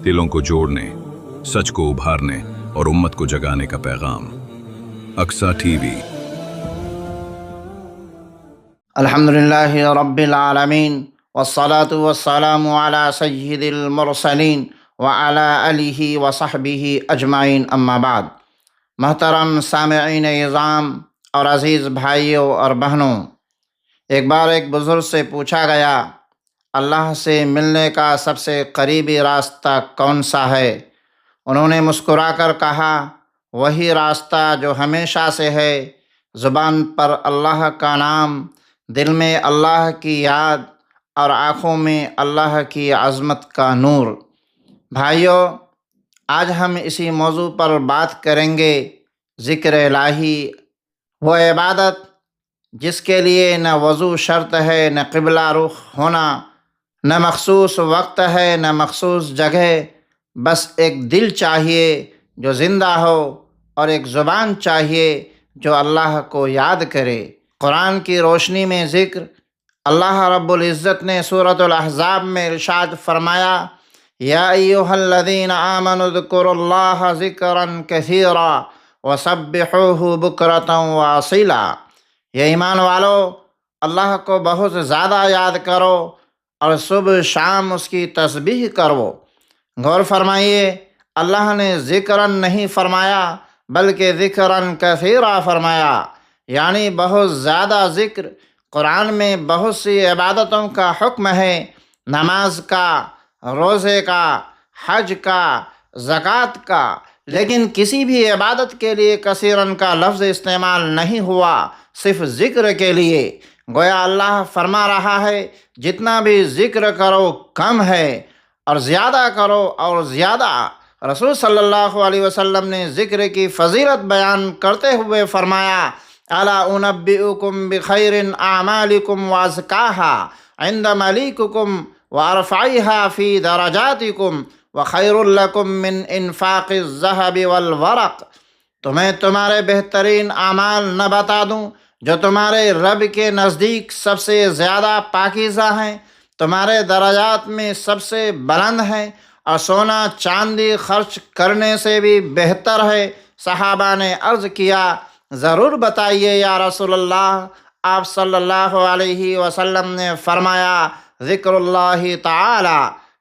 دلوں کو جوڑنے، سچ کو ابھارنے اور امت کو جگانے کا پیغام۔ Aqsa T V. الحمدللہ رب العالمین والصلاة والسلام علی سید المرسلین وعلی آلہ وصحبہ اجمعین، اما بعد۔ محترم سامعین اعظام اور عزیز بھائیوں اور بہنوں، ایک بار ایک بزرگ سے پوچھا گیا، اللہ سے ملنے کا سب سے قریبی راستہ کون سا ہے؟ انہوں نے مسکرا کر کہا، وہی راستہ جو ہمیشہ سے ہے، زبان پر اللہ کا نام، دل میں اللہ کی یاد اور آنکھوں میں اللہ کی عظمت کا نور۔ بھائیو، آج ہم اسی موضوع پر بات کریں گے، ذکر الہی، وہ عبادت جس کے لیے نہ وضو شرط ہے، نہ قبلہ رخ ہونا، نہ مخصوص وقت ہے، نہ مخصوص جگہ، بس ایک دل چاہیے جو زندہ ہو اور ایک زبان چاہیے جو اللہ کو یاد کرے۔ قرآن کی روشنی میں ذکر، اللہ رب العزت نے سورۃ الاحزاب میں ارشاد فرمایا، یا ایھا الذین آمنوا اذکروا اللہ ذکرا کثیرا وسبحوہ بکرۃ واصیلا۔ یہ ایمان والو، اللہ کو بہت زیادہ یاد کرو اور صبح شام اس کی تسبیح کرو۔ غور فرمائیے، اللہ نے ذکراً نہیں فرمایا بلکہ ذکراً کثیرا فرمایا، یعنی بہت زیادہ ذکر۔ قرآن میں بہت سی عبادتوں کا حکم ہے، نماز کا، روزے کا، حج کا، زکوٰۃ کا، لیکن کسی بھی عبادت کے لیے کثیراً کا لفظ استعمال نہیں ہوا، صرف ذکر کے لیے۔ گویا اللہ فرما رہا ہے، جتنا بھی ذکر کرو کم ہے، اور زیادہ کرو اور زیادہ۔ رسول صلی اللہ علیہ وسلم نے ذکر کی فضیلت بیان کرتے ہوئے فرمایا، الا انبئکم بخیر اعمالکم وازکاہا عند ملیککم وارفعہا فی درجاتکم وخیر لکم من انفاق الذہب والورق۔ تمہیں تمہارے بہترین اعمال نہ بتا دوں جو تمہارے رب کے نزدیک سب سے زیادہ پاکیزہ ہیں، تمہارے درجات میں سب سے بلند ہیں، اور سونا چاندی خرچ کرنے سے بھی بہتر ہے؟ صحابہ نے عرض کیا، ضرور بتائیے یا رسول اللہ۔ آپ صلی اللہ علیہ وسلم نے فرمایا، ذکر اللہ تعالی،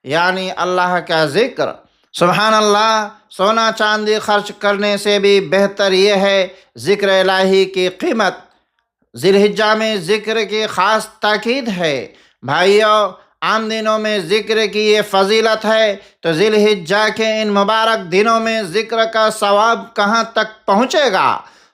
یعنی اللہ کا ذکر۔ سبحان اللہ، سونا چاندی خرچ کرنے سے بھی بہتر یہ ہے ذکر الہی کی قیمت۔ ذی الحجہ میں ذکر کی خاص تاکید ہے۔ بھائیو، عام دنوں میں ذکر کی یہ فضیلت ہے تو ذی الحجہ کے ان مبارک دنوں میں ذکر کا ثواب کہاں تک پہنچے گا؟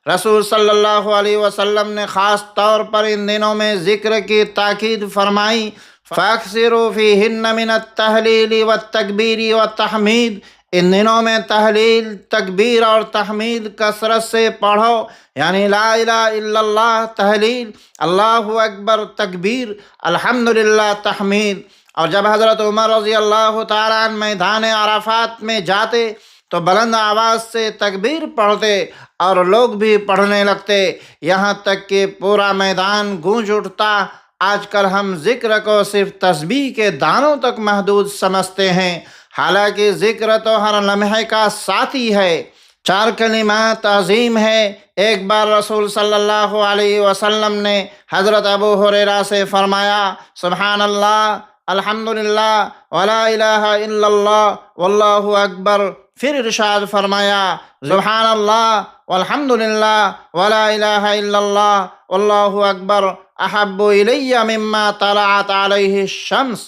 رسول صلی اللہ علیہ وسلم نے خاص طور پر ان دنوں میں ذکر کی تاکید فرمائی، فَأَكْثِرُوا فِيهِنَّ مِنَ التَّهْلِيلِ وَالتَّكْبِيرِ وَالتَّحْمِيدِ۔ ان دنوں میں تحلیل، تکبیر اور تحمید کثرت سے پڑھو، یعنی لا الہ الا اللہ تحلیل، اللہ اکبر تکبیر، الحمدللہ تحمید۔ اور جب حضرت عمر رضی اللہ تعالیٰ عنہ میدان عرفات میں جاتے تو بلند آواز سے تکبیر پڑھتے اور لوگ بھی پڑھنے لگتے، یہاں تک کہ پورا میدان گونج اٹھتا۔ آج کل ہم ذکر کو صرف تسبیح کے دانوں تک محدود سمجھتے ہیں، حالانکہ ذکر تو ہر لمحے کا ساتھی ہے۔ 4 کلمات عظیم ہے۔ ایک بار رسول صلی اللہ علیہ وسلم نے حضرت ابو ہریرہ سے فرمایا، سبحان اللہ، الحمدللہ، ولا الہ الا اللہ، واللہ اکبر۔ پھر ارشاد فرمایا، سبحان اللہ والحمدللہ ولا الہ الا اللہ واللہ اکبر احب الی مما طلعت علیہ الشمس۔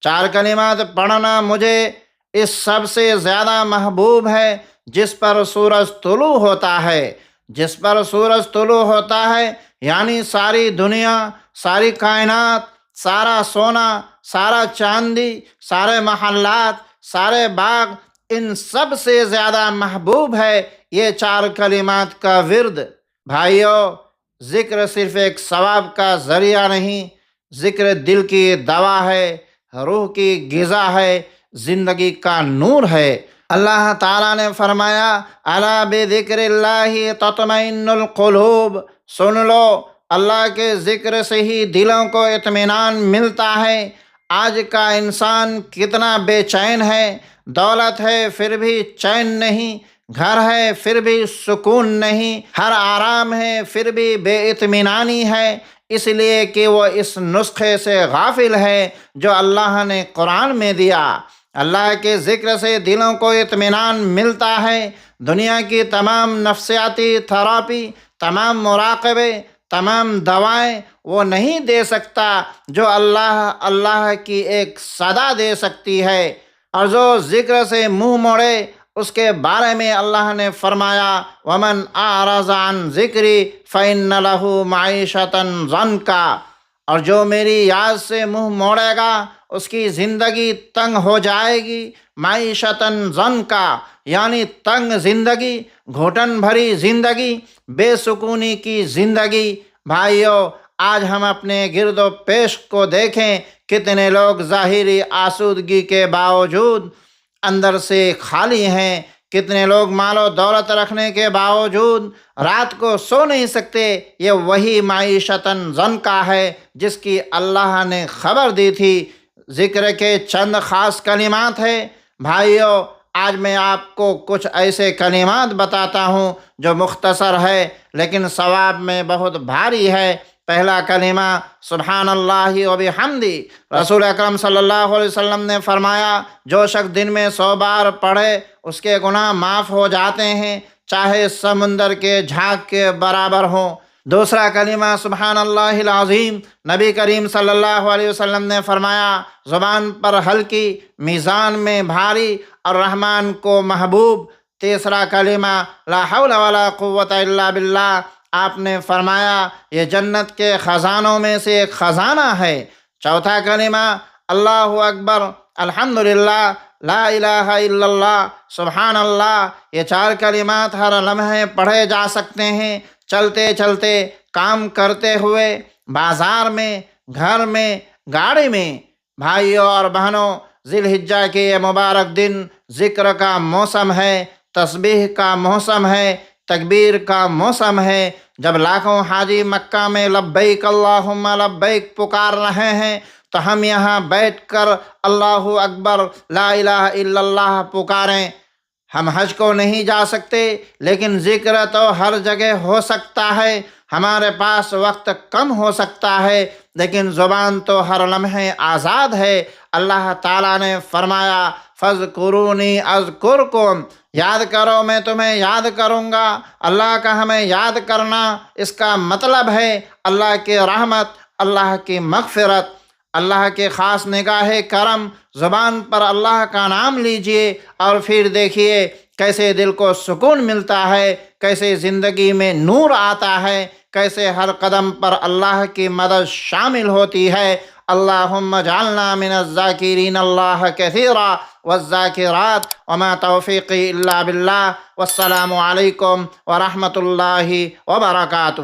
4 کلمات پڑھنا مجھے اس سب سے زیادہ محبوب ہے جس پر سورج طلوع ہوتا ہے۔ جس پر سورج طلوع ہوتا ہے یعنی ساری دنیا، ساری کائنات، سارا سونا، سارا چاندی، سارے محلات، سارے باغ، ان سب سے زیادہ محبوب ہے یہ 4 کلمات کا ورد۔ بھائیو، ذکر صرف ایک ثواب کا ذریعہ نہیں، ذکر دل کی دوا ہے، روح کی غذا ہے، زندگی کا نور ہے۔ اللہ تعالیٰ نے فرمایا، الا بذکر اللہ تطمئن القلوب۔ سن لو، اللہ کے ذکر سے ہی دلوں کو اطمینان ملتا ہے۔ آج کا انسان کتنا بے چین ہے، دولت ہے پھر بھی چین نہیں، گھر ہے پھر بھی سکون نہیں، ہر آرام ہے پھر بھی بے اطمینانی ہے، اس لیے کہ وہ اس نسخے سے غافل ہے جو اللہ نے قرآن میں دیا۔ اللہ کے ذکر سے دلوں کو اطمینان ملتا ہے۔ دنیا کی تمام نفسیاتی تھراپی، تمام مراقبے، تمام دوائیں وہ نہیں دے سکتا جو اللہ کی ایک صدا دے سکتی ہے۔ اور جو ذکر سے منہ موڑے اس کے بارے میں اللہ نے فرمایا وَمَنْ أَعْرَضَ عَنْ ذِكْرِي فَإِنَّ لَهُ مَعِيشَةً ضَنْكًا، اور جو میری یاد سے منہ موڑے گا اس کی زندگی تنگ ہو جائے گی۔ معیشتاً ضنکا یعنی تنگ زندگی، گھٹن بھری زندگی، بے سکونی کی زندگی۔ بھائیو، آج ہم اپنے گرد و پیش کو دیکھیں، کتنے لوگ ظاہری آسودگی کے باوجود اندر سے خالی ہیں، کتنے لوگ مال و دولت رکھنے کے باوجود رات کو سو نہیں سکتے۔ یہ وہی معیشتاً ضنکا ہے جس کی اللہ نے خبر دی تھی۔ ذکر کے چند خاص کلمات ہیں۔ بھائیو، آج میں آپ کو کچھ ایسے کلمات بتاتا ہوں جو مختصر ہے لیکن ثواب میں بہت بھاری ہے۔ پہلا کلمہ سبحان اللہ و بحمدی۔ رسول اکرم صلی اللہ علیہ وسلم نے فرمایا جو شخص دن میں 100 بار پڑھے اس کے گناہ معاف ہو جاتے ہیں، چاہے سمندر کے جھاگ کے برابر ہوں۔ دوسرا کلمہ سبحان اللہ العظیم۔ نبی کریم صلی اللہ علیہ وسلم نے فرمایا زبان پر ہلکی، میزان میں بھاری اور رحمان کو محبوب۔ تیسرا کلمہ لا حول ولا قوت الا باللہ۔ آپ نے فرمایا یہ جنت کے خزانوں میں سے ایک خزانہ ہے۔ چوتھا کلمہ اللہ اکبر، الحمدللہ، لا الہ الا اللہ، سبحان اللہ۔ یہ 4 کلمات ہر لمحے پڑھے جا سکتے ہیں، چلتے چلتے، کام کرتے ہوئے، بازار میں، گھر میں، گاڑی میں۔ بھائیوں اور بہنوں، ذی الحجہ کے یہ مبارک دن ذکر کا موسم ہے، تسبیح کا موسم ہے، تکبیر کا موسم ہے۔ جب لاکھوں حاجی مکہ میں لبیک اللہم لبیک پکار رہے ہیں تو ہم یہاں بیٹھ کر اللہ اکبر، لا الہ الا اللہ پکاریں۔ ہم حج کو نہیں جا سکتے لیکن ذکر تو ہر جگہ ہو سکتا ہے۔ ہمارے پاس وقت کم ہو سکتا ہے لیکن زبان تو ہر لمحے آزاد ہے۔ اللہ تعالیٰ نے فرمایا فَاذْكُرُونِي أَذْكُرْكُمْ، یاد کرو میں تمہیں یاد کروں گا۔ اللہ کا ہمیں یاد کرنا، اس کا مطلب ہے اللہ کی رحمت، اللہ کی مغفرت، اللہ کے خاص نگاہ کرم۔ زبان پر اللہ کا نام لیجئے اور پھر دیکھیے کیسے دل کو سکون ملتا ہے، کیسے زندگی میں نور آتا ہے، کیسے ہر قدم پر اللہ کی مدد شامل ہوتی ہے۔ اللہم اجعلنا من الذاکرین اللہ کثیرا والذاکرات، وما توفیقی الا باللہ، والسلام علیکم ورحمۃ اللہ وبرکاتہ۔